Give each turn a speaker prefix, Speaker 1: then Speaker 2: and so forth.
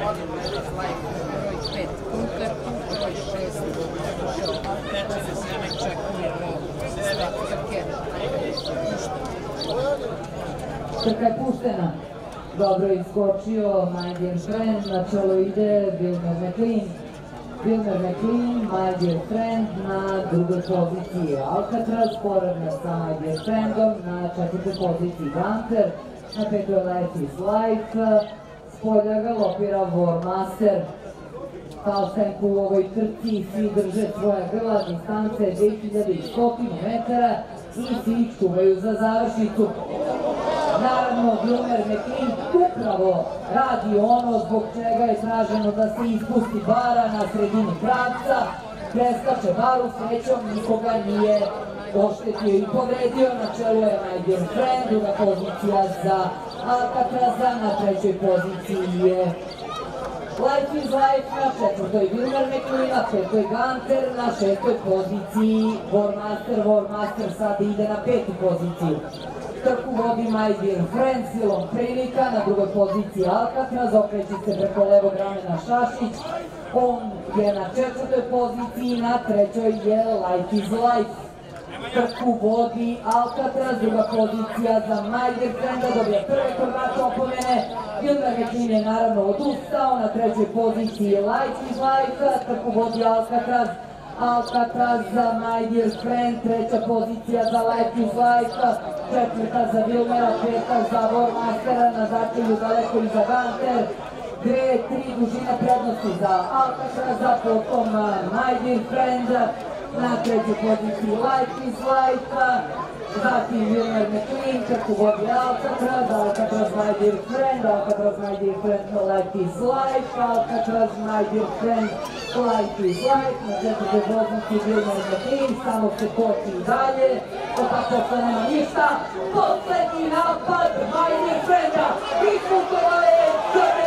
Speaker 1: 5 Kunter, broj 6 čekujemo trke.
Speaker 2: Trka je puštena. Dobro iskočio My Dear Friend, na čelo ide Wilmer McLean. Wilmer McLean, My Dear Friend na drugoj poziciji Alcatraz, poravna sa My Dear Friendom, na četvrtoj poziciji Gunter, na petoj Life is Life, spolja galopira Warmaster. Falstenku u ovoj trci svi drže svoja grla, distance 2100 metara i svi čuvaju za završnicu. Naravno, Wilmer McLean upravo radi ono zbog čega je traženo da se ispusti bara na sredini pravca, preskače baru, srećom nikoga nije oštetio i povredio, na čelu je My Dear Friend, druga pozicija za Alcatraza, na trećoj poziciji je Life is Life, na četvrtoj Wilmer McLean, na petoj Gunter, na šestoj poziciji Warmaster. Warmaster sad ide na petu poziciju. Trku vodi My Dear Friend silom prilika, na drugoj poziciji Alcatraz, okreće se preko levog ramena Šašić, on je na četvrtoj poziciji, na trećoj je Life is Life. Trku vodi Alcatraz, druga pozicija za My Dear Frienda, dobija prve koordinate opomene. Wilmer McLean je naravno odustao, na trećoj poziciji je Life is Life, trku vodi Alcatraz. Alcatraz za My Dear Friend, treća pozicija za Life is Life, četvrta za Wilmera, peta za Warmastera, na začelju daleko i za Gunter, 2-3 dužine prednosti za Alcatraza, potom My Dear Friend, na trećoj poziciji Life is Life, zatim Wilmer McLean, trku vodi Alcatraz, Alcatraz My Dear Friend, Alcatraz My Dear Friend, Life is Life, Alcatraz My Dear Friend, Life is Life, na četvrtoj poziciji Wilmer McLean, samo se koči i dalje, opak posle nema ništa, poslednji napad My Dear Frienda, isputova je Crne